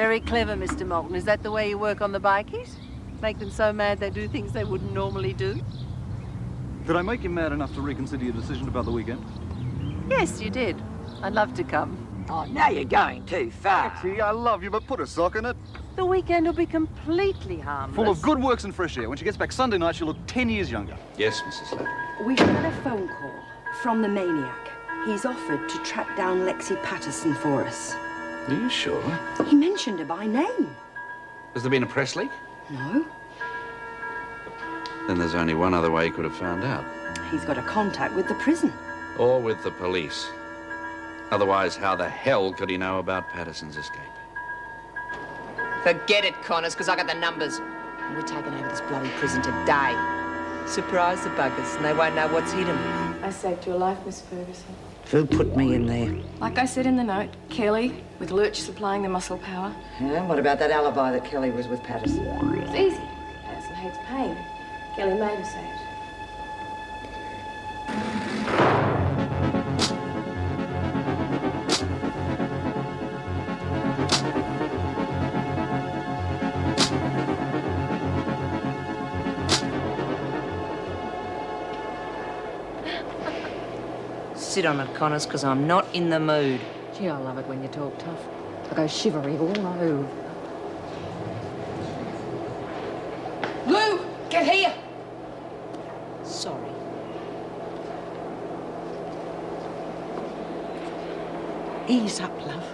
Very clever, Mr. Moulton. Is that the way you work on the bikies? Make them so mad they do things they wouldn't normally do? Did I make you mad enough to reconsider your decision about the weekend? Yes, you did. I'd love to come. Oh, now you're going too far. Betty, I love you, but put a sock in it. The weekend will be completely harmless. Full of good works and fresh air. When she gets back Sunday night, she'll look 10 years younger. Yes, Mrs. Slattery. We've had a phone call from the maniac. He's offered to track down Lexi Patterson for us. Are you sure? He mentioned her by name. Has there been a press leak? No. Then there's only one other way he could have found out. He's got a contact with the prison. Or with the police. Otherwise, how the hell could he know about Patterson's escape? Forget it, Connors, because I got the numbers. And we're taking over this bloody prison today. Surprise the buggers, and they won't know what's hit 'em. I saved your life, Miss Ferguson. Who put me in there? Like I said in the note, Kelly, with Lurch supplying the muscle power. Yeah, what about that alibi that Kelly was with Patterson? It's easy. Patterson hates pain. Kelly made her say it. Sit on it, Connors, because I'm not in the mood. Gee, I love it when you talk tough. I go shivery all over. Lou, get here! Sorry. Ease up, love.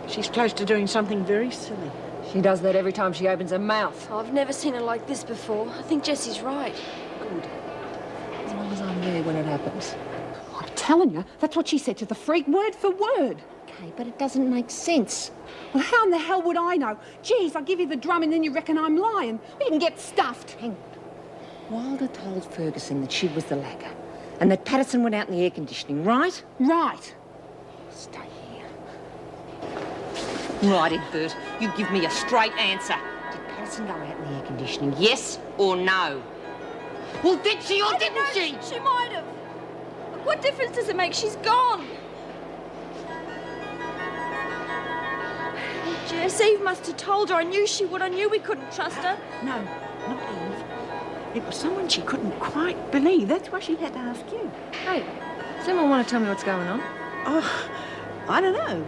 She's close to doing something very silly. She does that every time she opens her mouth. I've never seen her like this before. I think Jessie's right. Good. As long as I'm there when it happens. I'm telling you, that's what she said to the freak, word for word. Okay, but it doesn't make sense. Well, how in the hell would I know? Geez, I give you the drum and then you reckon I'm lying. We can get stuffed. Hang on. Wilder told Ferguson that she was the lagger and that Patterson went out in the air conditioning, right? Right. Stay here. Right, Egbert, you give me a straight answer. Did Patterson go out in the air conditioning, yes or no? Well, did she or didn't she? She might have. What difference does it make? She's gone. Jess, Eve must have told her. I knew she would. I knew we couldn't trust her. No, not Eve. It was someone she couldn't quite believe. That's why she had to ask you. Hey, does anyone want to tell me what's going on? Oh, I don't know.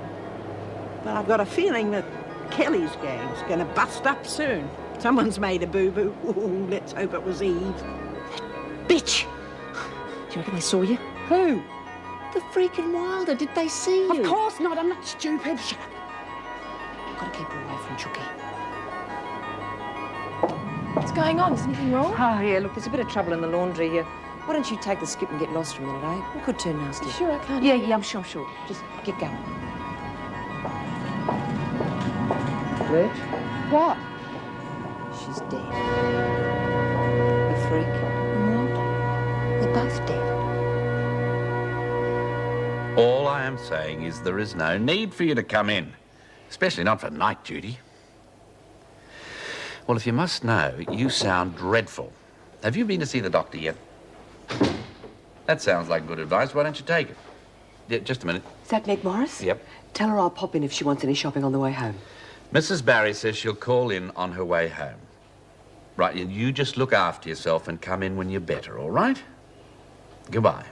But I've got a feeling that Kelly's gang's going to bust up soon. Someone's made a boo-boo. Ooh, let's hope it was Eve. That bitch! Do you reckon they saw you? Who? The freaking Wilder. Did they see you? Of course not. I'm not stupid. Shut up. I've got to keep her away from Chucky. What's going on? Is anything wrong? Oh, yeah, look, there's a bit of trouble in the laundry here. Why don't you take the skip and get lost for a minute, eh? It could turn nasty. You sure I can't? Yeah, I'm sure. Just get going. Lurch? What? She's dead. The freak and Wilder. They're both dead. All I am saying is there is no need for you to come in, especially not for night duty. Well, if you must know, you sound dreadful. Have you been to see the doctor yet? That sounds like good advice. Why don't you take it? Yeah, just a minute. Is that Meg Morris? Yep. Tell her I'll pop in if she wants any shopping on the way home. Mrs. Barry says she'll call in on her way home. Right, you just look after yourself and come in when you're better, all right? Goodbye.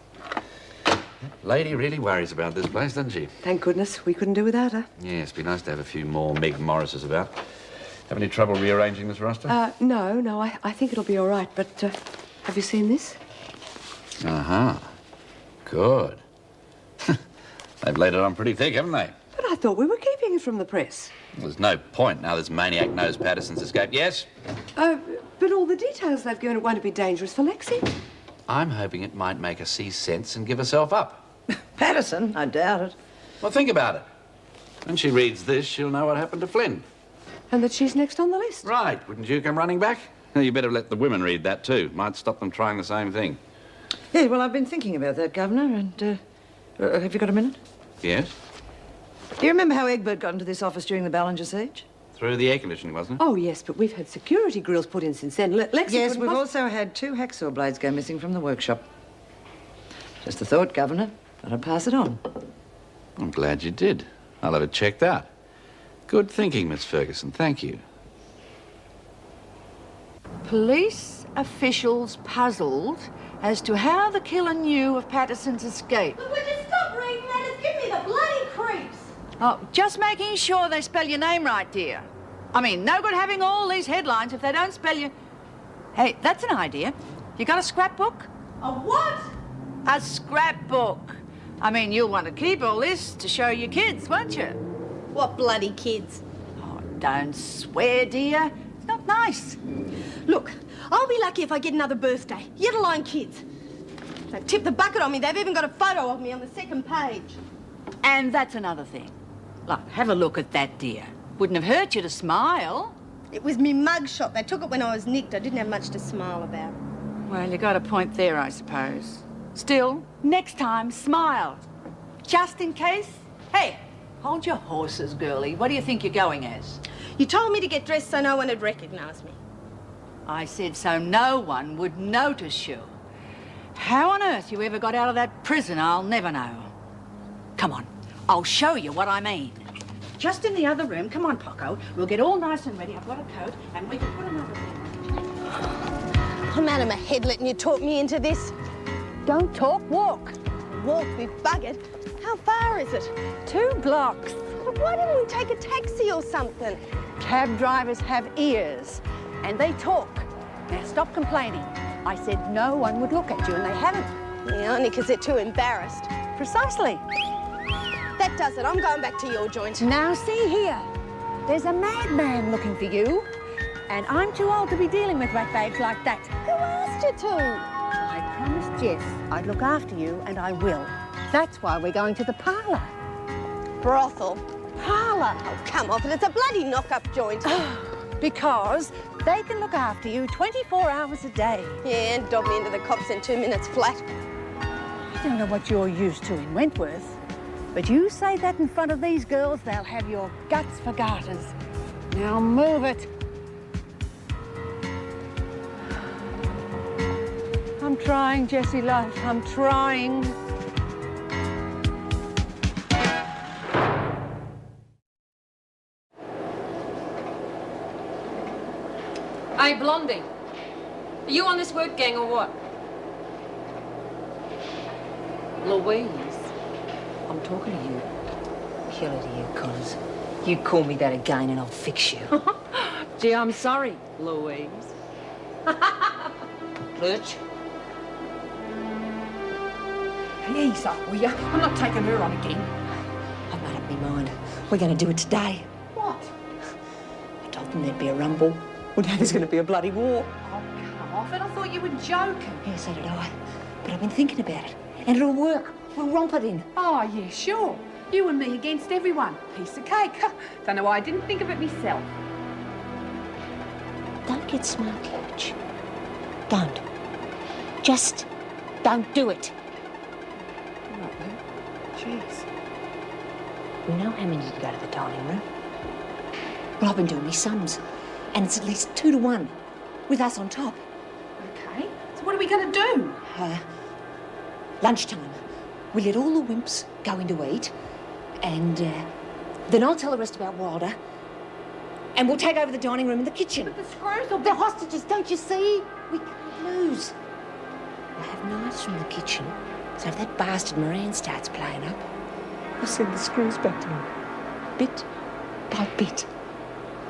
Lady really worries about this place, doesn't she? Thank goodness we couldn't do without her. Yes, it'd be nice to have a few more Meg Morrises about. Have any trouble rearranging this roster? No, I think it'll be all right, but have you seen this? Uh-huh. Good. They've laid it on pretty thick, haven't they? But I thought we were keeping it from the press. Well, there's no point now this maniac knows Patterson's escape. Yes? But all the details they've given, it won't be dangerous for Lexi. I'm hoping it might make her see sense and give herself up. Patterson? I doubt it. Well, think about it. When she reads this, she'll know what happened to Flynn. And that she's next on the list. Right. Wouldn't you come running back? You better let the women read that, too. Might stop them trying the same thing. Yeah, well, I've been thinking about that, Governor, and, have you got a minute? Yes? Do you remember how Egbert got into this office during the Ballinger siege? Through the air conditioning, wasn't it? Oh, yes, but we've had security grills put in since then. Lexi Yes, couldn't we've poss- also had 2 hacksaw blades go missing from the workshop. Just a thought, Governor. Thought I'd pass it on. I'm glad you did. I'll have it checked out. Good thinking, Miss Ferguson. Thank you. Police officials puzzled as to how the killer knew of Patterson's escape. But would you stop reading letters? Give me the bloody creeps. Oh, just making sure they spell your name right, dear. I mean, no good having all these headlines if they don't spell your... Hey, that's an idea. You got a scrapbook? A what? A scrapbook. I mean, you'll want to keep all this to show your kids, won't you? What bloody kids? Oh, don't swear, dear. It's not nice. Look, I'll be lucky if I get another birthday, let alone kids. They've tipped the bucket on me. They've even got a photo of me on the second page. And that's another thing. Look, have a look at that, dear. Wouldn't have hurt you to smile. It was me mugshot. They took it when I was nicked. I didn't have much to smile about. Well, you got a point there, I suppose. Still, next time, smile. Just in case. Hey, hold your horses, girlie. What do you think you're going as? You told me to get dressed so no one would recognise me. I said so no one would notice you. How on earth you ever got out of that prison, I'll never know. Come on, I'll show you what I mean. Just in the other room. Come on, Poco. We'll get all nice and ready. I've got a coat, and we can put another thing on. I'm out of my head letting you talk me into this. Don't talk, walk. Walk, be buggered. How far is it? 2 blocks. But why didn't we take a taxi or something? Cab drivers have ears, and they talk. Now, stop complaining. I said no one would look at you, and they haven't. Yeah, only because they're too embarrassed. Precisely. That does it. I'm going back to your joint. Now, see here. There's a madman looking for you, and I'm too old to be dealing with ratbags like that. Who asked you to? I promised Jess I'd look after you, and I will. That's why we're going to the parlour. Brothel. Parlour. Oh, come off it. It's a bloody knock-up joint. Because they can look after you 24 hours a day. Yeah, and dob me into the cops in 2 minutes flat. I don't know what you're used to in Wentworth, but you say that in front of these girls, they'll have your guts for garters. Now move it. I'm trying, Jessie, love. I'm trying. Hey, Blondie. Are you on this work gang or what? Louise, I'm talking to you. Kill it here, Connors. You call me that again and I'll fix you. Gee, I'm sorry, Louise. Lurch? Ease up, will ya? I'm not taking her on again. I've made up my mind. We're going to do it today. What? I told them there'd be a rumble. Well, now there's going to be a bloody war. Oh, come off it. I thought you were joking. Yeah, so did I. But I've been thinking about it. And it'll work. We'll romp it in. Oh, yeah, sure. You and me against everyone. Piece of cake. Don't know why I didn't think of it myself. Don't get smart, Lurch. Don't. Just don't do it. What, Lou? Jeez. We know how many can go to the dining room. Well, I've been doing me sums. And it's at least 2 to 1, with us on top. Okay. So what are we going to do? Lunchtime. We let all the wimps go in to eat, and then I'll tell the rest about Wilder, and we'll take over the dining room and the kitchen. But the screws will be... The hostages, don't you see? We can't lose. We'll have knives from the kitchen, so if that bastard Moran starts playing up, we'll send the screws back to him, bit by bit.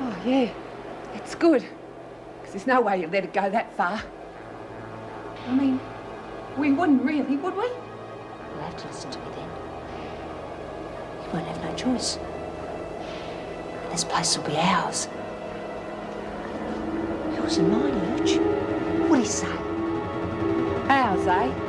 Oh, yeah. That's good. Because there's no way you'll let it go that far. I mean, we wouldn't really, would we? You'll have to listen to me then. You won't have no choice. And this place will be ours. Yours and mine, Lurch. What do you say? Ours, eh?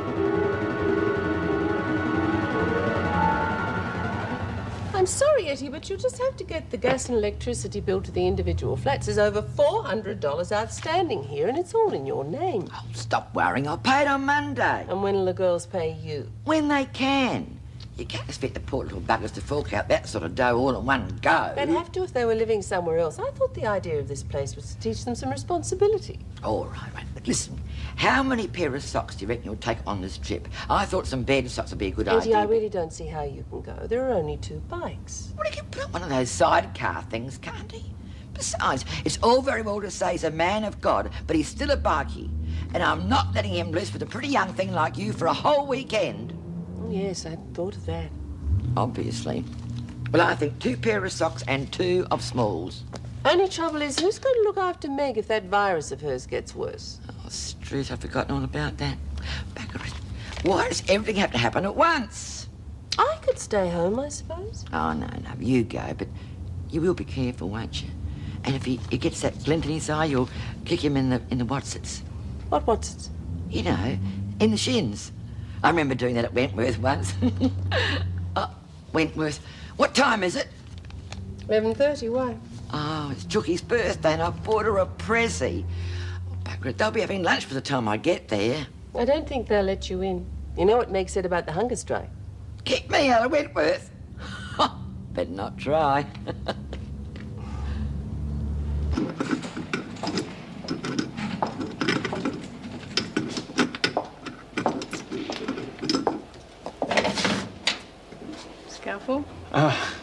I'm sorry, Etty, but you'll just have to get the gas and electricity bill to the individual flats. There's over $400 outstanding here, and it's all in your name. Oh, stop worrying. I'll pay it on Monday. And when will the girls pay you? When they can. You can't expect the poor little buggers to fork out that sort of dough all in one go. They'd have to if they were living somewhere else. I thought the idea of this place was to teach them some responsibility. All right. But listen, how many pair of socks do you reckon you'll take on this trip? I thought some bed socks would be a good Eddie, idea. I really don't see how you can go. There are only 2 bikes. Well, he can put up one of those sidecar things, can't he? Besides, it's all very well to say he's a man of God, but he's still a bikie. And I'm not letting him loose with a pretty young thing like you for a whole weekend. Oh, yes, I hadn't thought of that. Obviously. Well, I think 2 pair of socks and 2 of smalls. Only trouble is, who's going to look after Meg if that virus of hers gets worse? Oh, Struth, I've forgotten all about that. Bugger it. Why does everything have to happen at once? I could stay home, I suppose. Oh, no, you go, but you will be careful, won't you? And if he gets that glint in his eye, you'll kick him in the whatsits. What whatsits? You know, in the shins. I remember doing that at Wentworth once. Oh, Wentworth. What time is it? 11:30, why? Oh, it's Chookie's birthday and I bought her a pressie. Oh, bugger it, they'll be having lunch by the time I get there. I don't think they'll let you in. You know what Meg said about the hunger strike? Kick me out of Wentworth. Better not try. Scalpel?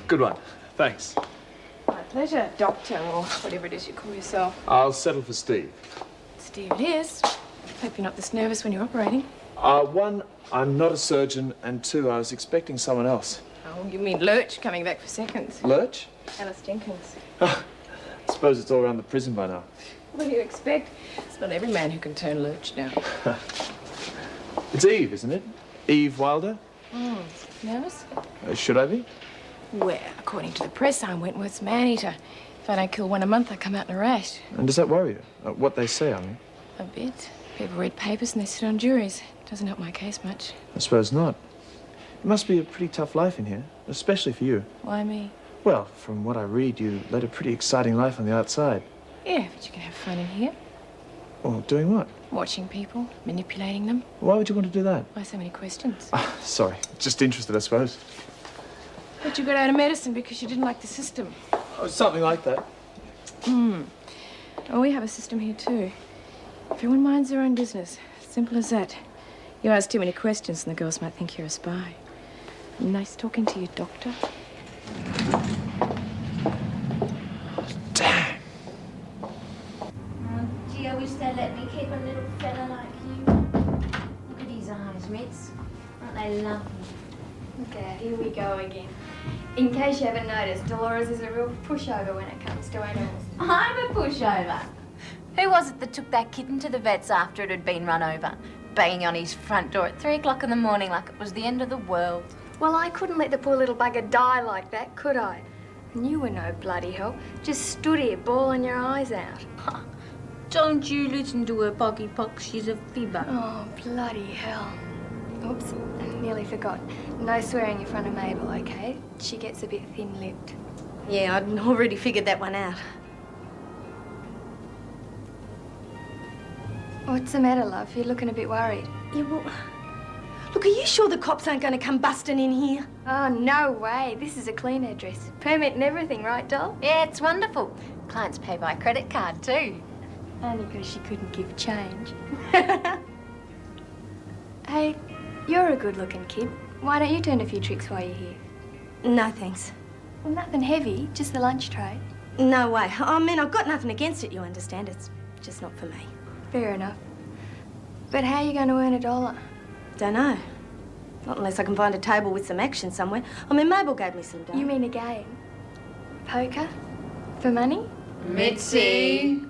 Good one. Thanks. My pleasure, Doctor, or whatever it is you call yourself. I'll settle for Steve. Steve it is. Hope you're not this nervous when you're operating. 1, I'm not a surgeon, and 2, I was expecting someone else. Oh, you mean Lurch coming back for seconds? Lurch? Alice Jenkins. I suppose it's all around the prison by now. What do you expect? It's not every man who can turn Lurch down. It's Eve, isn't it? Eve Wilder? Nervous? Should I be? Well, according to the press, I'm Wentworth's man-eater. If I don't kill one a month, I come out in a rash. And does that worry you? What they say, I mean? A bit. People read papers and they sit on juries. Doesn't help my case much. I suppose not. It must be a pretty tough life in here, especially for you. Why me? Well, from what I read, you led a pretty exciting life on the outside. Yeah, but you can have fun in here. Well, doing what? Watching people, manipulating them. Why would you want to do that? Why so many questions? Sorry, just interested, I suppose. But you got out of medicine because you didn't like the system. Oh, something like that. Oh, we have a system here too. Everyone minds their own business. Simple as that. You ask too many questions and the girls might think you're a spy. Nice talking to you, Doctor. Damn. Oh, gee, I wish they'd let me keep a little fella like you. Look at his eyes, Ritz. Aren't they lovely? Okay, here we go again. In case you haven't noticed, Dolores is a real pushover when it comes to animals. I'm a pushover. Who was it that took that kitten to the vet's after it had been run over? Banging on his front door at 3 o'clock in the morning like it was the end of the world. Well, I couldn't let the poor little bugger die like that, could I? And you were no bloody help. Just stood here bawling your eyes out. Don't you listen to her, Poggy Pox. She's a fibber. Oh, bloody hell. Oops, nearly forgot. No swearing in front of Mabel, okay? She gets a bit thin-lipped. Yeah, I'd already figured that one out. What's the matter, love? You're looking a bit worried. Yeah, well, look, are you sure the cops aren't going to come busting in here? Oh, no way. This is a clean address. Permit and everything, right, doll? Yeah, it's wonderful. Clients pay by credit card too. Only because she couldn't give change. Hey, you're a good-looking kid. Why don't you turn a few tricks while you're here? No, thanks. Well, nothing heavy, just the lunch tray. No way. I mean, I've got nothing against it, you understand. It's just not for me. Fair enough. But how are you going to earn $1? Don't know. Not unless I can find a table with some action somewhere. I mean, Mabel gave me some dough. You mean a game? Poker? For money? Mitzi!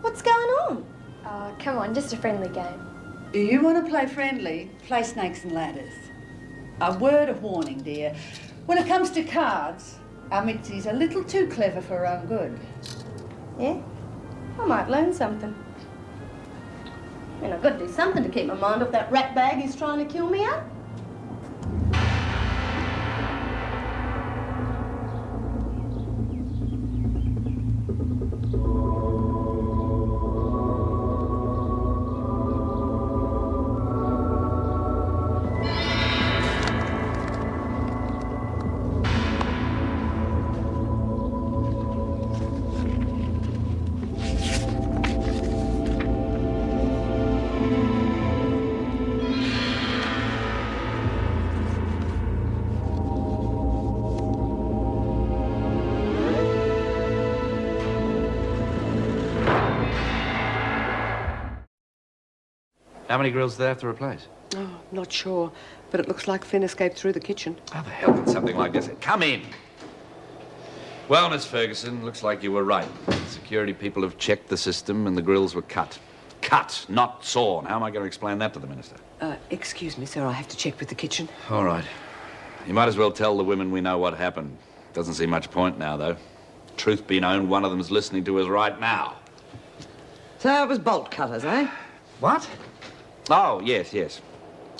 What's going on? Oh, come on, just a friendly game. Do you want to play friendly? Play snakes and ladders. A word of warning, dear. When it comes to cards, our Mitzi's a little too clever for her own good. Yeah? I might learn something. I mean, I've got to do something to keep my mind off that rat bag who's trying to kill me up. How many grills do they have to replace? Oh, not sure. But it looks like Flynn escaped through the kitchen. How the hell did something like this... Come in! Well, Miss Ferguson, looks like you were right. Security people have checked the system and the grills were cut. Cut, not sawn. How am I going to explain that to the Minister? Excuse me, sir. I have to check with the kitchen. All right. You might as well tell the women we know what happened. Doesn't seem much point now, though. Truth be known, one of them's listening to us right now. So it was bolt cutters, eh? What? Oh, yes, yes.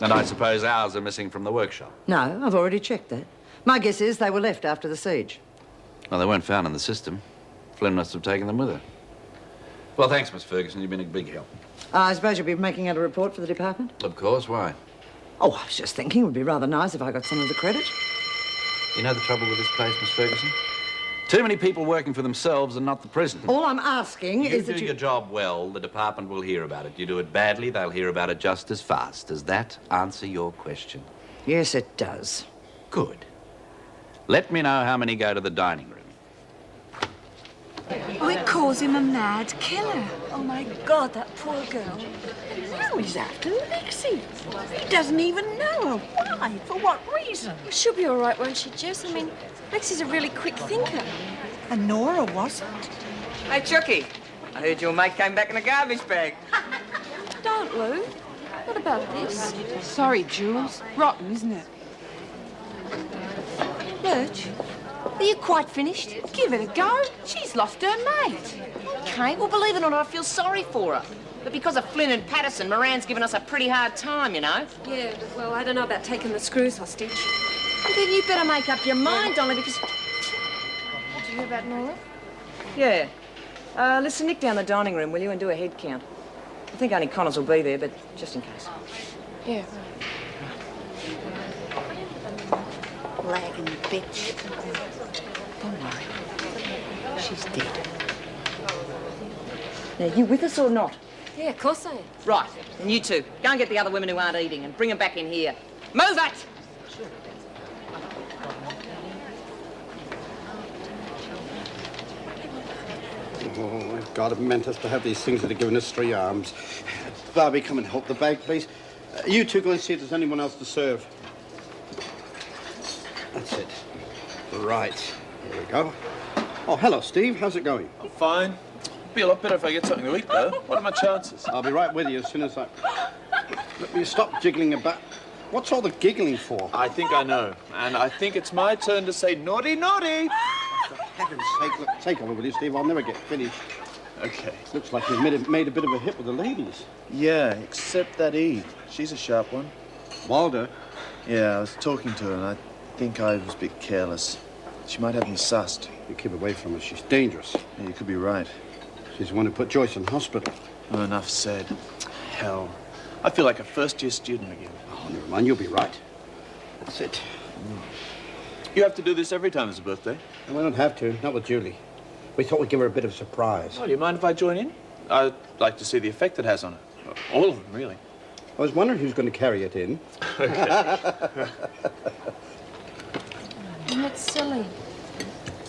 And I suppose ours are missing from the workshop. No, I've already checked that. My guess is they were left after the siege. Well, they weren't found in the system. Flynn must have taken them with her. Well, thanks, Miss Ferguson. You've been a big help. I suppose you'll be making out a report for the department? Of course. Why? Oh, I was just thinking it would be rather nice if I got some of the credit. You know the trouble with this place, Miss Ferguson? Too many people working for themselves and not the prison. All I'm asking is that you do your job well, the department will hear about it. You do it badly, they'll hear about it just as fast. Does that answer your question? Yes, it does. Good. Let me know how many go to the dining room. Oh, it calls him a mad killer. Oh, my God, that poor girl. Now he's after Lexi. He doesn't even know her. Why? For what reason? Well, she'll be all right, won't she, Jess? I mean, Lexi's a really quick thinker. And Nora wasn't. Hey, Chucky, I heard your mate came back in a garbage bag. Don't, Lou. What about this? Sorry, Jules. Rotten, isn't it? Lurch, are you quite finished? Give it a go. She's lost her mate. Okay, well, believe it or not, I feel sorry for her. But because of Flynn and Patterson, Moran's given us a pretty hard time, you know. Yeah, well, I don't know about taking the screws hostage. Well, then you better make up your mind, Dolly, because... Did you hear about Nora? Yeah. Listen, nick down the dining room, will you, and do a head count. I think only Connors will be there, but just in case. Yeah. Lagging bitch. Don't worry. She's dead. Now, you with us or not? Yeah, of course I am. Right, and you two, go and get the other women who aren't eating and bring them back in here. Move it! Oh, God, it meant us to have these things that are giving us 3 arms. Barbie, come and help the bag, please. You two go and see if there's anyone else to serve. That's it. Right. Here we go. Oh, hello, Steve. How's it going? I'm fine. It'd be a lot better if I get something to eat, though. What are my chances? I'll be right with you as soon as I... Let me stop jiggling about. What's all the giggling for? I think I know. And I think it's my turn to say naughty, naughty. For heaven's sake, look, take over with you, Steve. I'll never get finished. Okay. Looks like you've made a bit of a hit with the ladies. Yeah, except that Eve. She's a sharp one. Walder? Yeah, I was talking to her and I think I was a bit careless. She might have me sussed. You keep away from her. She's dangerous. Yeah, you could be right. She's the one who put Joyce in hospital. Oh, enough said. Hell. I feel like a first-year student again. Oh, never mind. You'll be right. That's it. You have to do this every time there's a birthday? No, I don't have to. Not with Julie. We thought we'd give her a bit of a surprise. Oh, do you mind if I join in? I'd like to see the effect it has on her. All of them, really. I was wondering who's going to carry it in. That's silly.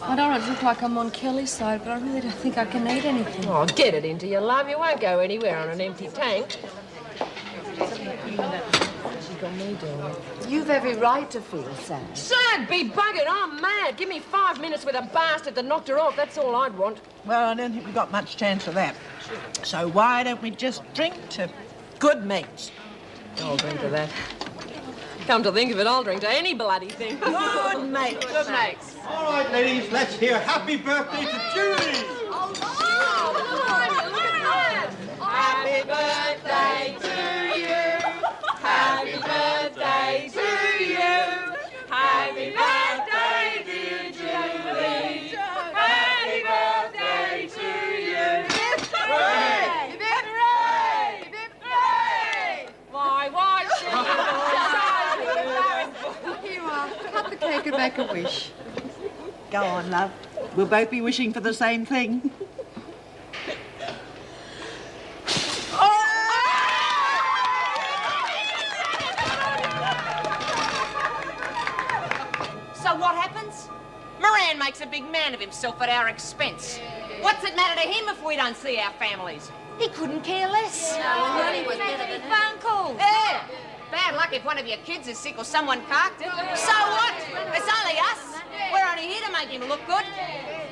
I don't want to look like I'm on Kelly's side, but I really don't think I can eat anything. Oh, get it into your love. You won't go anywhere on an empty tank. You've every right to feel sad. Sad be buggered. I'm mad. Give me 5 minutes with a bastard that knocked her off. That's all I'd want. Well, I don't think we've got much chance of that. So why don't we just drink to good mates? I'll drink to that. Come to think of it, I'll drink to any bloody thing. Good mates. Good mates. All right, ladies, let's hear happy birthday to Julie. Happy birthday to you. Happy birthday to you. Happy birthday, dear Julie. Happy birthday to you. Hooray! Hooray! Hooray! Why Here you are. Cut the cake and make a wish. Go on, love. We'll both be wishing for the same thing. So what happens? Moran makes a big man of himself at our expense. What's it matter to him if we don't see our families? He couldn't care less. Money was better than phone calls. Yeah. Bad luck if one of your kids is sick or someone carked it. So what? It's only us. We're only here to make him look good.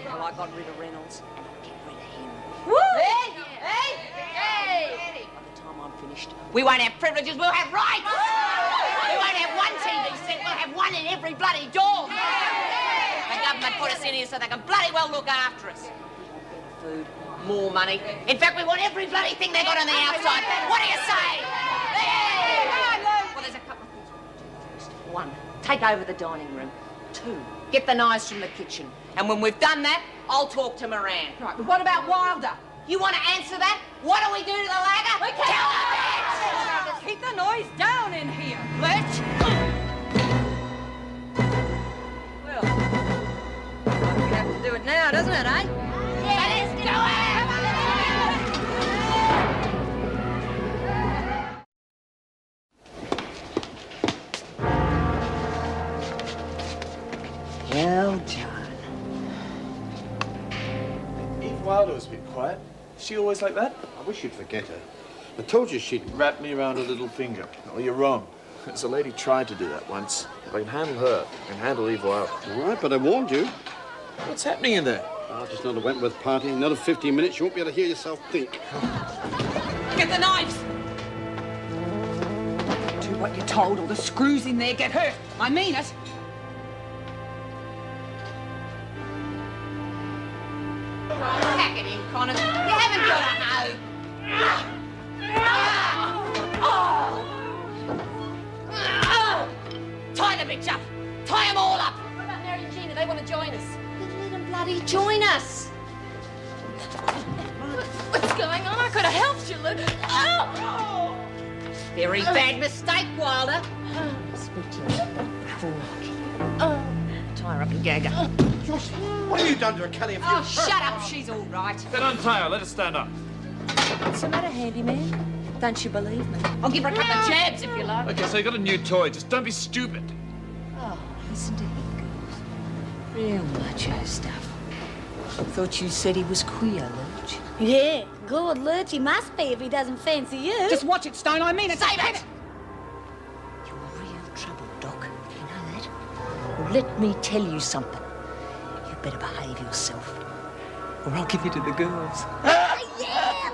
Well, I got rid of Reynolds, and I'll get rid of him. Woo! Hey! Hey! Hey! By the time I'm finished, we won't have privileges, we'll have rights! We won't have one TV set, we'll have one in every bloody door. The government put us in here so they can bloody well look after us. Food, more money. In fact, we want every bloody thing they got on the outside. What do you say? Hey! Well, there's a couple of things we want to do first. One, take over the dining room. Two, get the knives from the kitchen. And when we've done that, I'll talk to Moran. Right, but what about Wilder? You want to answer that? What do we do to the lagger? We can't. Tell them that! Keep the noise down in here. Let's... Well, we have to do it now, doesn't it, eh? Yeah, let's do it! Well done. Eve Wilder was a bit quiet. Is she always like that? I wish you'd forget her. I told you she'd... Wrap me around her little finger. Oh, you're wrong. There's a lady tried to do that once. If I can handle her, I can handle Eve Wilder. All right, but I warned you. What's happening in there? Oh, just another Wentworth party. Another 15 minutes, you won't be able to hear yourself think. Get the knives. Do what you're told, or the screws in there get hurt. I mean it. Pack it in, Connors. You haven't got a hoe. Tie the bitch up. Tie them all up. What about Mary and Gina? They want to join us. Then let them bloody join us. What's going on? I could have helped you, Luke. Oh! Very bad mistake, Wilder. Speak to me. Tie her up and gag her. Josh, what have you done to her, Kelly? Oh, shut up. She's all right. Then untie her. Let her stand up. What's the matter, handyman? Don't you believe me? I'll give her a couple of jabs if you like. Okay, so you got a new toy. Just don't be stupid. Oh, listen to him, girls. Real macho stuff. Thought you said he was queer, Lurch. Yeah, good Lurch he must be if he doesn't fancy you. Just watch it, Stone. I mean it. Say that! You're real trouble, Doc. You know that? Well, let me tell you something. You better behave yourself, or I'll give you to the girls. Yeah,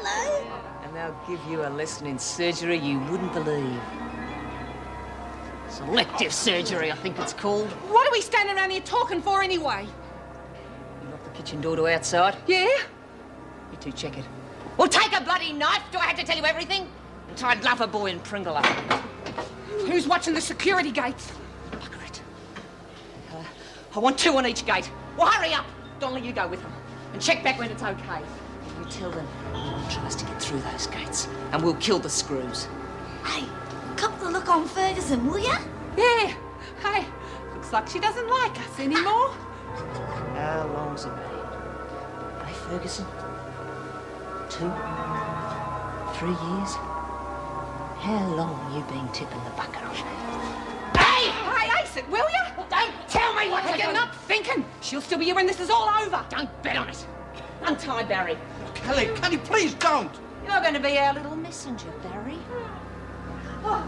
Lou. And they'll give you a lesson in surgery you wouldn't believe. Selective surgery, I think it's called. What are we standing around here talking for anyway? You lock the kitchen door to outside? Yeah? You two check it. Well, take a bloody knife. Do I have to tell you everything? And try and bluff a boy and Pringle up. Who's watching the security gates? Bugger it. I want two on each gate. Well, hurry up. Donnelly, you go with them. And check back when it's okay. You tell them no one tries to get through those gates. And we'll kill the screws. Hey, cop the look on Ferguson, will ya? Yeah. Hey, looks like she doesn't like us anymore. How long's it been? Hey, Ferguson? 2? 3 years? How long you been tipping the bucket on me? Hey! Hey, ace it, will ya? Well, don't tell me what to Getting do. up thinking. She'll still be here when this is all over. Don't bet on it. Untie Barry. Kelly, please don't. You're going to be our little messenger, Barry. Oh.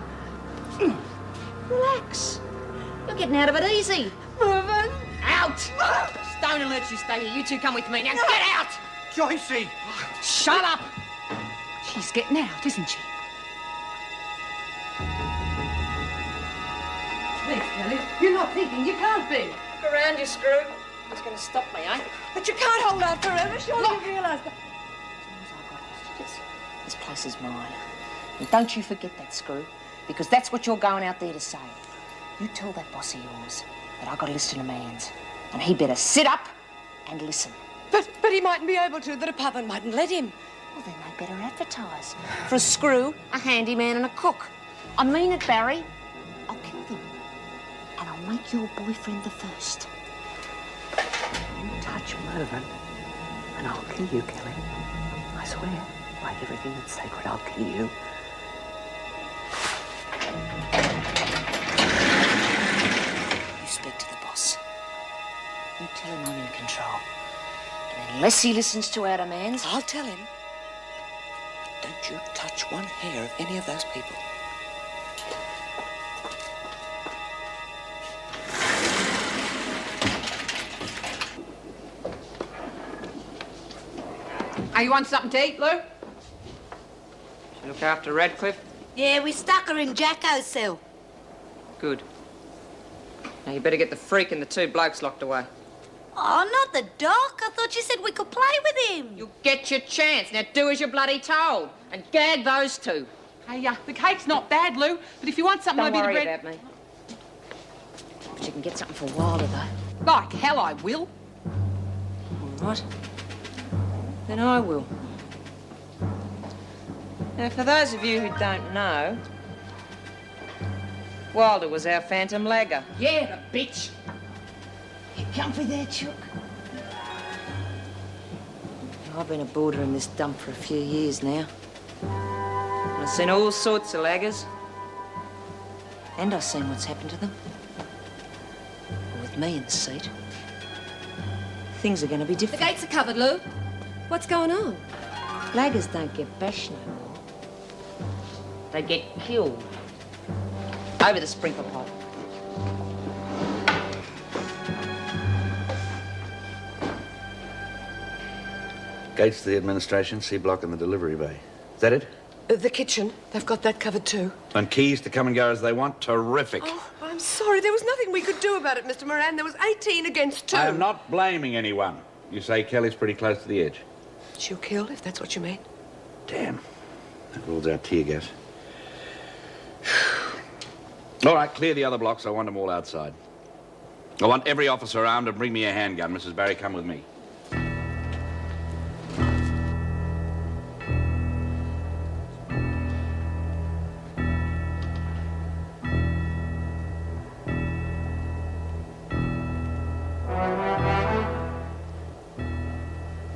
Relax. You're getting out of it easy. Moving. Out! Stone and Lurch, you stay here. You two come with me. Now get out! Joycey! Shut up. She's getting out, isn't she? Please, Kelly. You're not thinking. You can't be. Look around, you screw. It's going to stop me, eh? But you can't hold out forever. Surely you realise that. This place is mine. And don't you forget that, Screw, because that's what you're going out there to say. You tell that boss of yours that I got a list of demands, and he better sit up and listen. But he mightn't be able to. The department mightn't let him. Well, then they better advertise for a screw, a handyman, and a cook. I mean it, Barry. I'll kill them, and I'll make your boyfriend the first. You touch Mervyn, and I'll kill you, Kelly. I swear, by everything that's sacred, I'll kill you. You speak to the boss. You tell him I'm in control, and then Unless he listens to our demands. I'll tell him. Don't you touch one hair of any of those people. Oh, you want something to eat, Lou? She look after Radcliffe? Yeah, we stuck her in Jacko's cell. Good. Now, you better get the freak and the two blokes locked away. Oh, not the doc. I thought you said we could play with him. You'll get your chance. Now, do as you're bloody told. And gag those two. Hey, the cake's not bad, Lou, but if you want something, Don't a bit worry of bread... about me. But you can get something for Wilder, though. Like hell I will. All right. Then I will. Now, for those of you who don't know, Wilder was our phantom lagger. Yeah, the bitch. You comfy there, Chook? I've been a boarder in this dump for a few years now. I've seen all sorts of laggers. And I've seen what's happened to them. But with me in the seat, things are going to be The different. gates are covered, Lou. What's going on? Laggers don't get bashed no more. They get killed. Over the sprinkler pipe. Gates to the administration, C block in the delivery bay. Is that it? The kitchen. They've got that covered too. And keys to come and go as they want? Terrific. Oh, I'm sorry. There was nothing we could do about it, Mr. Moran. There was 18 against 2. I am not blaming anyone. You say Kelly's pretty close to the edge. She'll kill, if that's what you mean. Damn. That rules out tear gas. All right, clear the other blocks. I want them all outside. I want every officer armed and bring me a handgun. Mrs. Barry, come with me.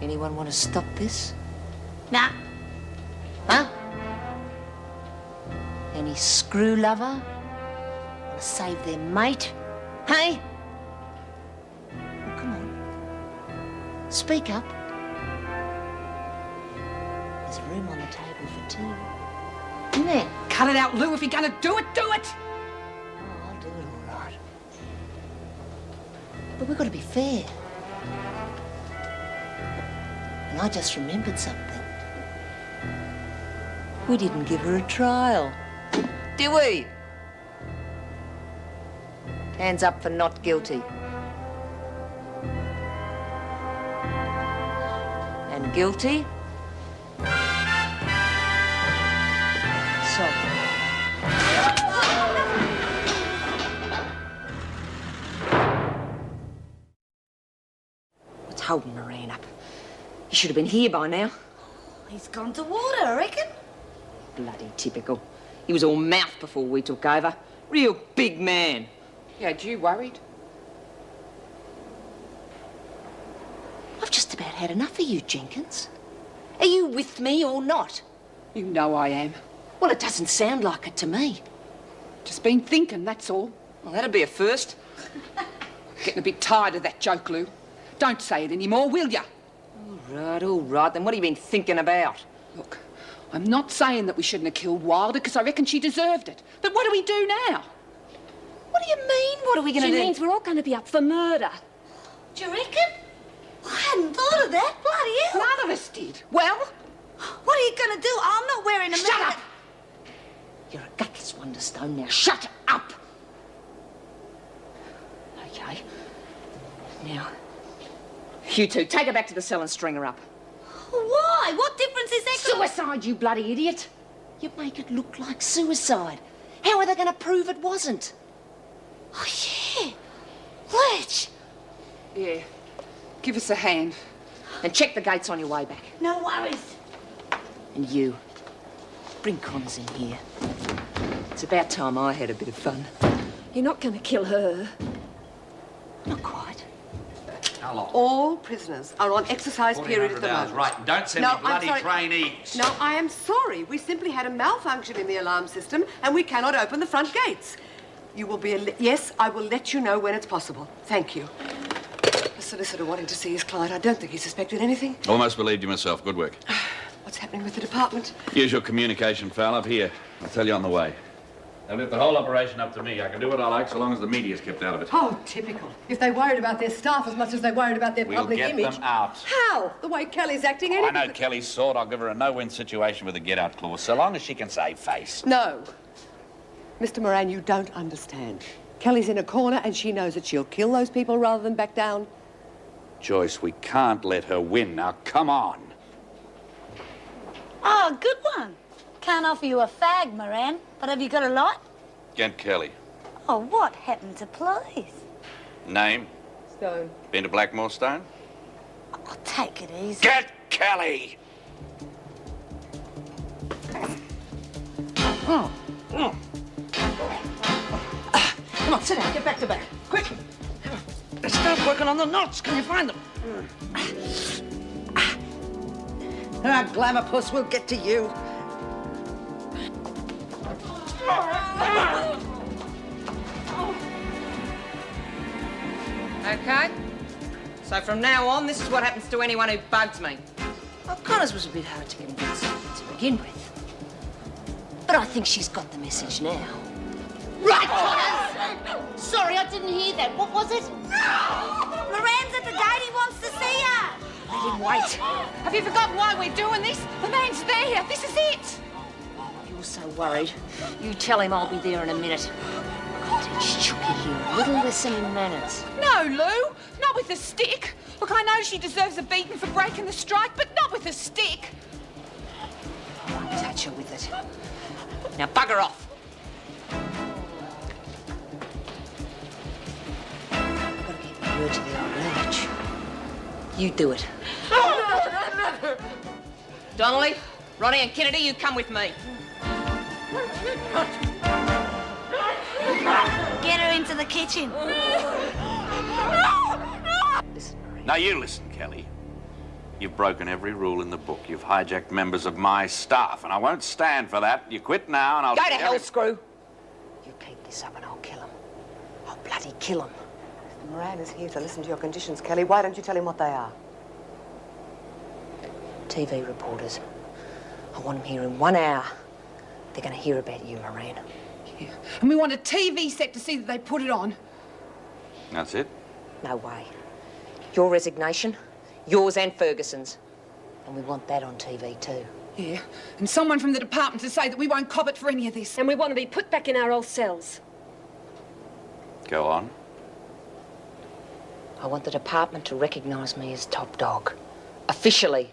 Anyone want to stop this? Nah. Huh? Any screw lover want to save their mate? Hey? Oh, come on. Speak up. There's room on the table for 2. Isn't there? Cut it out, Lou. If you're going to do it, do it. Oh, I'll do it all right. But we've got to be fair. And I just remembered something. We didn't give her a trial, did we? Hands up for not guilty. And guilty? So. What's holding Moran up? He should have been here by now. He's gone to water, I reckon. Bloody typical. He was all mouth before we took over. Real big man. Yeah, you worried? I've just about had enough of you, Jenkins. Are you with me or not? You know I am. Well, it doesn't sound like it to me. Just been thinking, that's all. Well, that'd be a first. Getting a bit tired of that joke, Lou. Don't say it anymore, will ya? All right. Then what have you been thinking about? Look, I'm not saying that we shouldn't have killed Wilder, because I reckon she deserved it. But what do we do now? What do you mean, what are we going to do? She means we're all going to be up for murder. Do you reckon? I hadn't thought of that. Bloody hell. None of us did. Well? What are you going to do? I'm not wearing a Shut medal. up! You're a gutless Wonderstone now. Shut up! Okay. Now, You two, take her back to the cell and string her up. why? What difference is that? Suicide, you bloody idiot! You make it look like suicide. How are they going to prove it wasn't? Oh, yeah. Let's. Yeah. Give us a hand. And check the gates on your way back. No worries. And you, bring Connors in here. It's about time I had a bit of fun. You're not going to kill her. Not quite. How long? All prisoners are on exercise period at the moment. Right, don't send No, me bloody I'm sorry. trainees. No, I am sorry. We simply had a malfunction in the alarm system and we cannot open the front gates. You will be... Yes, I will let you know when it's possible. Thank you. solicitor wanting to see his client. I don't think he suspected anything. Almost believed you myself. Good work. What's happening with the department? Usual communication, foul up here. I'll tell you on the way. They'll leave the whole operation up to me. I can do what I like so long as the media's kept out of it. Oh, typical. If they worried about their staff as much as they worried about their public image... We'll get them out. How? The way Kelly's acting, anything... I know Kelly's sort. I'll give her a no-win situation with a get-out clause, so long as she can save face. No. Mr. Moran, you don't understand. Kelly's in a corner and she knows that she'll kill those people rather than back down. Joyce, we can't let her win. Now, come on. Oh, good one. Can't offer you a fag, Moran, but have you got a lot? Get Kelly. Oh, what happened to police? Name? Stone. Been to Blackmore Stone? Oh, take it easy. Get Kelly! Oh. Oh. Come on, sit down. Get back to back. Quick. Let's start working on the knots. Can you find them? Ah, glamour puss, we'll get to you. Okay. So from now on, this is what happens to anyone who bugs me. Well, Connors was a bit hard to get against to begin with. But I think she's got the message now. Right, Connors! Sorry, I didn't hear that. What was it? Moran's at the gate. He wants to see her. Let him wait. Have you forgotten why we're doing this? The man's there. This is it. You're so worried. You tell him I'll be there in a minute. I'll teach Chucky here a little lesson in manners. No, Lou. Not with a stick. Look, I know she deserves a beating for breaking the strike, but not with a stick. I won't touch her with it. Now bugger off. I've got to keep my word to the old ledge. You do it. Donnelly, Ronnie and Kennedy, you come with me. Get her into the kitchen. Now you listen, Kelly. You've broken every rule in the book. You've hijacked members of my staff, and I won't stand for that. You quit now, and I'll... Go to hell, Screw. You keep this up and I'll kill him. I'll bloody kill him. Mr. Moran is here to listen to your conditions, Kelly. Why don't you tell him what they are? TV reporters. I want them here in 1 hour. They're going to hear about you, Moran. Yeah. And we want a TV set to see that they put it on. That's it? No way. Your resignation, yours and Ferguson's. And we want that on TV too. Yeah, and someone from the department to say that we won't cop it for any of this. And we want to be put back in our old cells. Go on. I want the department to recognise me as top dog. Officially.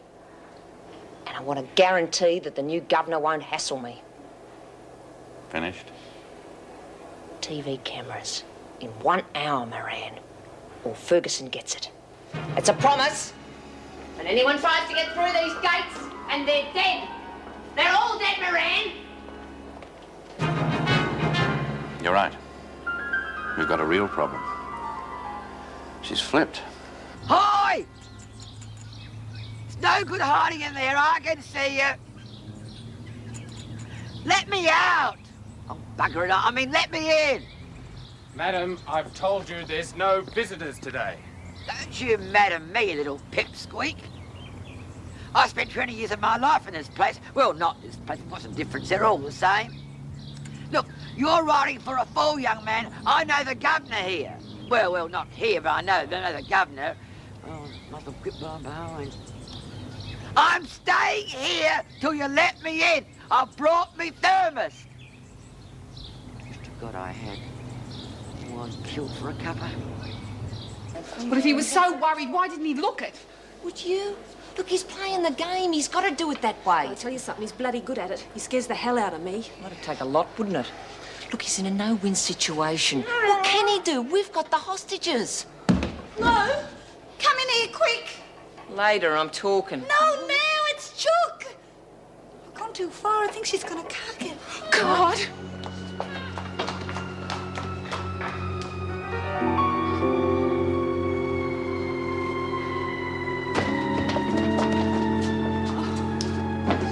And I want to guarantee that the new governor won't hassle me. Finished? TV cameras. In 1 hour, Moran. Or Ferguson gets it. It's a promise. And anyone tries to get through these gates, and they're dead. They're all dead, Moran. You're right. We've got a real problem. She's flipped. Hi! It's no good hiding in there. I can see you. Let me out. Oh, bugger it. I mean, let me in. Madam, I've told you there's no visitors today. Don't you madam me, you little pipsqueak. I spent 20 years of my life in this place. Well, not this place. What's the difference? They're all the same. Look, you're writing for a fool, young man. I know the governor here. Well, not here, but I know the governor. Oh, must have gripped on behind. I'm staying here till you let me in. I've brought me thermos. Just to God I had. One killed for a cuppa. But if he was so worried, why didn't he look it? Would you? Look, he's playing the game. He's got to do it that way. I'll tell you something, he's bloody good at it. He scares the hell out of me. That'd take a lot, wouldn't it? Look, he's in a no-win situation. What can he do? We've got the hostages. No! Come in here, quick! Later, I'm talking. No, now it's Chuck! I've gone too far. I think she's gonna cock it. God!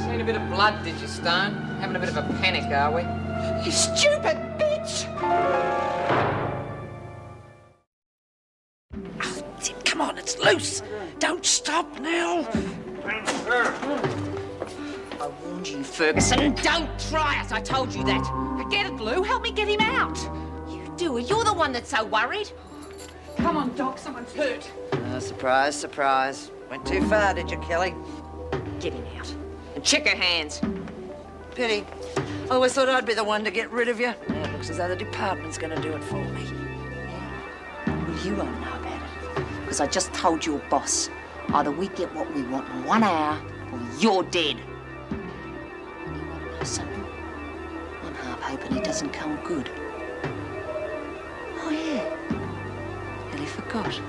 Seen a bit of blood, did you, Stone? Having a bit of a panic, are we? You stupid bitch! Come on, It's loose. Don't stop now. I warned you, Ferguson. Don't try it. I told you that. Forget it, Lou. Help me get him out. You do it. You're the one that's so worried. Come on, Doc. Someone's hurt. Surprise, surprise. Went too far, did you, Kelly? Get him out. And check her hands. Pity. I always thought I'd be the one to get rid of you. Now it looks as though the department's going to do it for me. Well, you won't know about it. Because I just told your boss. Either we get what we want in 1 hour, or you're dead. And you want to know something? I'm half hoping it doesn't come good. Oh, yeah. Nearly forgot.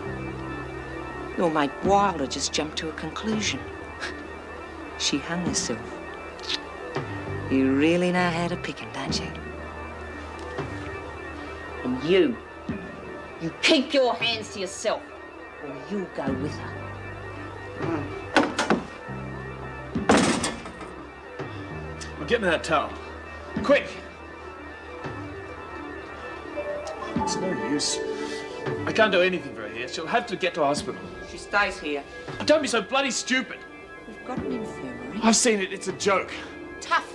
Your mate Wilder just jumped to a conclusion. She hung herself. You really know how to pick 'em, don't you? And you keep your hands to yourself, or you'll go with her. Well, get me that towel. Quick! It's no use. I can't do anything for her here. She'll have to get to hospital. She stays here. Don't be so bloody stupid. We've got an infirmary. I've seen it. It's a joke. Tough.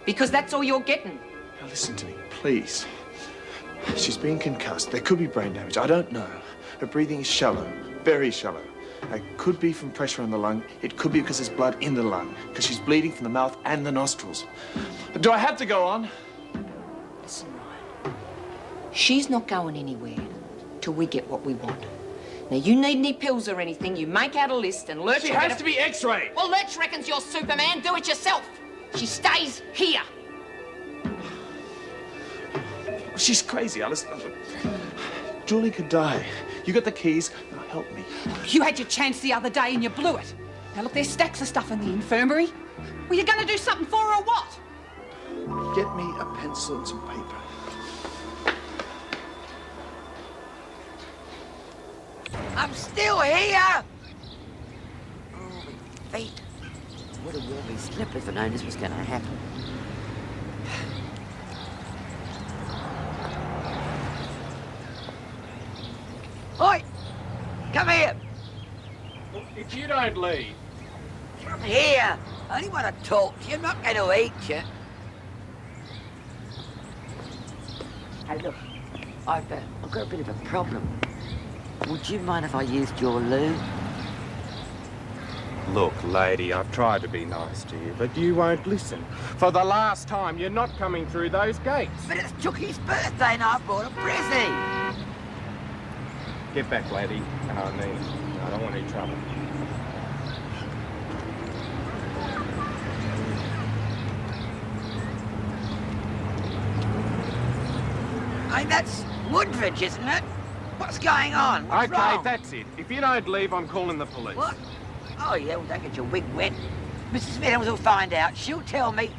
Because that's all you're getting. Now listen to me, please. She's been concussed. There could be brain damage. I don't know. Her breathing is shallow, very shallow. It could be from pressure on the lung. It could be because there's blood in the lung, because she's bleeding from the mouth and the nostrils. Do I have to go on? Listen, Ryan. She's not going anywhere till we get what we want. Now, you need any pills or anything, you make out a list and Lurch... She has to be x-rayed. Well, Lurch reckons you're Superman. Do it yourself. She stays here. She's crazy, Alice. Julie could die. You got the keys. Now help me. You had your chance the other day and you blew it. Now, look, there's stacks of stuff in the infirmary. Were you going to do something for her or what? Get me a pencil and some paper. I'm still here! Oh, my feet. I would have worn these slippers if I'd known this was going to happen. Oi! Come here! If you don't leave... Come here! I only want to talk to you. I'm not going to eat you. Hey, look. I've got a bit of a problem. Would you mind if I used your loo? Look, lady, I've tried to be nice to you, but you won't listen. For the last time, you're not coming through those gates. But it's Tookie's birthday and I bought a Brizzy. Get back, lady. I mean, I don't want any trouble. Hey, that's Woodridge, isn't it? What's going on? What's Okay, wrong? that's it. If you don't leave, I'm calling the police. What? Oh, yeah, well, don't get your wig wet. Mrs. Meadows will find out. She'll tell me.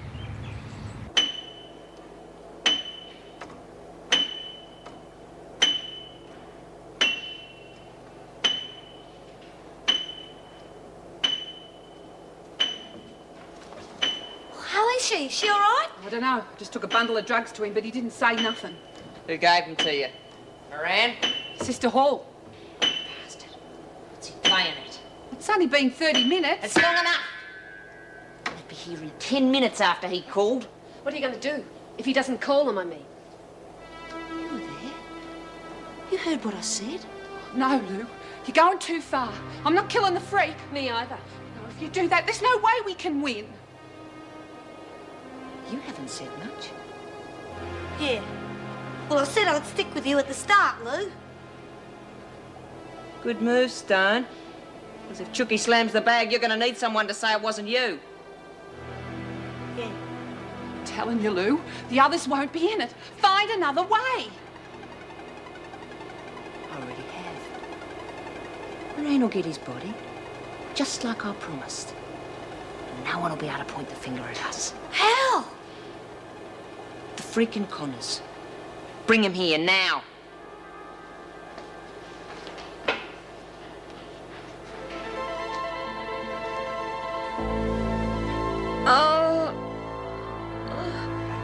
How is she? Is she all right? I don't know. Just took a bundle of drugs to him, but he didn't say nothing. Who gave them to you? Moran? Sister Hall. What's he playing at? It's only been 30 minutes. It's long enough. I'll be here in 10 minutes after he called. What are you going to do if he doesn't call them on me? You were there. You heard what I said. No, Lou. You're going too far. I'm not killing the freak. Me either. No, if you do that, there's no way we can win. You haven't said much. Yeah. Well, I said I'd stick with you at the start, Lou. Good move, Stone. Because if Chookie slams the bag, you're going to need someone to say it wasn't you. Yeah. I'm telling you, Lou, the others won't be in it. Find another way. I already have. Moran will get his body, just like I promised. And no one will be able to point the finger at us. How? The freaking Connors. Bring him here now.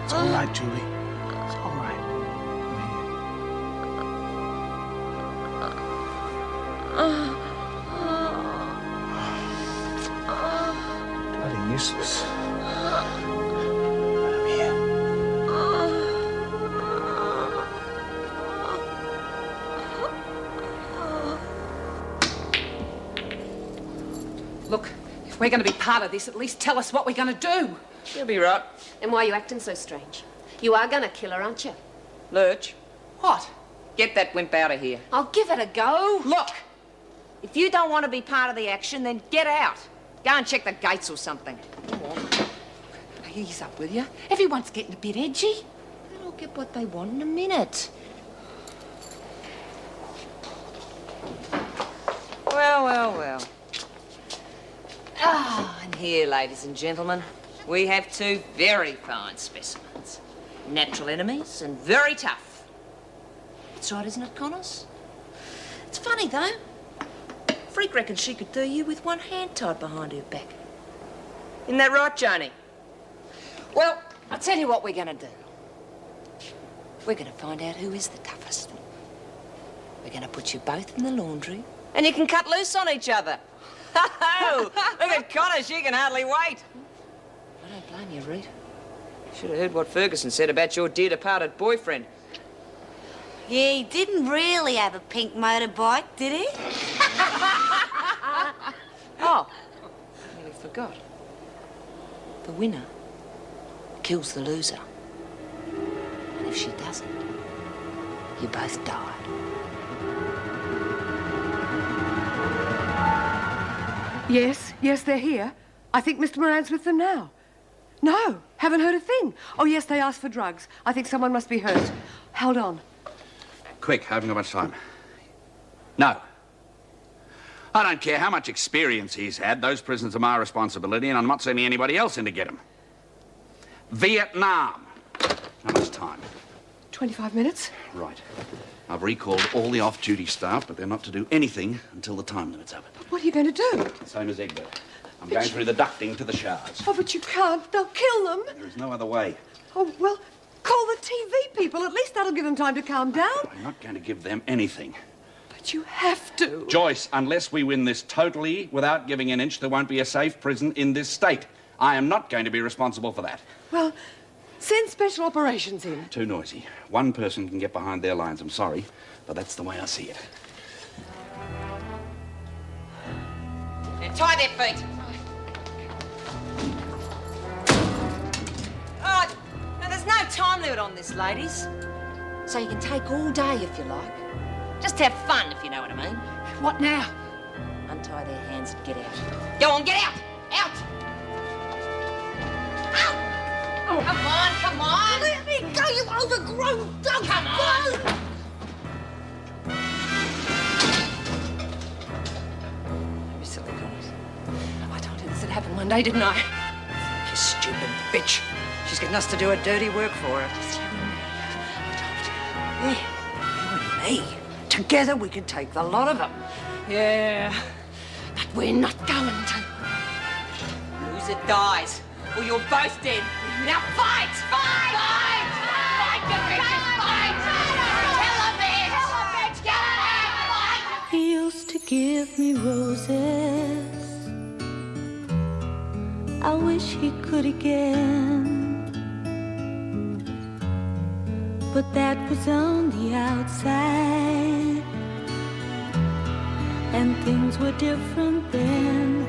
It's all right, Julie. It's all right. useless. Look, if we're going to be part of this, at least tell us what we're going to do. You'll be right. And why are you acting so strange? You are going to kill her, aren't you? Lurch, What? get that wimp out of here. I'll give it a go. Look, if you don't want to be part of the action, then get out. Go and check the gates or something. Ease up, will you? Everyone's getting a bit edgy. They'll get what they want in a minute. Well, well, well. Ah, and here, ladies and gentlemen, we have two very fine specimens. Natural enemies and very tough. That's right, isn't it, Connors? It's funny, though. Freak reckons she could do you with one hand tied behind her back. Isn't that right, Joni? Well, I'll tell you what we're going to do. We're going to find out who is the toughest. We're going to put you both in the laundry, and you can cut loose on each other. Oh, look at Connor, she can hardly wait. I don't blame you, Reed. Should have heard what Ferguson said about your dear departed boyfriend. Yeah, he didn't really have a pink motorbike, did he? Oh, nearly forgot. The winner kills the loser. And if she doesn't, you both die. Yes, they're here. I think Mr. Moran's with them now. No, haven't heard a thing. Oh, yes, they asked for drugs. I think someone must be hurt. Hold on. Quick, I haven't got much time. No. I don't care how much experience he's had. Those prisoners are my responsibility, and I'm not sending anybody else in to get him. Vietnam. How much time? 25 minutes. Right. I've recalled all the off-duty staff, but they're not to do anything until the time limit's up. What are you going to do? Same as Egbert. I'm going through the ducting to the showers. Oh, but you can't. They'll kill them. There is no other way. Oh, well, call the TV people. At least that'll give them time to calm down. I'm not going to give them anything. But you have to. Joyce, unless we win this totally without giving an inch, there won't be a safe prison in this state. I am not going to be responsible for that. Well, send special operations in. Too noisy. One person can get behind their lines. I'm sorry, but that's the way I see it. Now tie their feet. Oh, now there's no time limit on this, ladies. So you can take all day if you like. Just have fun, if you know what I mean. What now? Untie their hands and get out. Go on, get out! Out! Out! Oh. Come on! Let me go, you overgrown dog! Come on! You silly Connors. I told you this would happen one day, didn't I? You stupid bitch. She's getting us to do her dirty work for her. Just you and me. I told you. Yeah, you and me. Together we can take the lot of them. Yeah, but we're not going to. Loser dies, or you're both dead. Now fight! Fight! Fight! Fight! Fight! Fight! Tell them this! He used to give me roses. I wish he could again. But that was on the outside, and things were different then.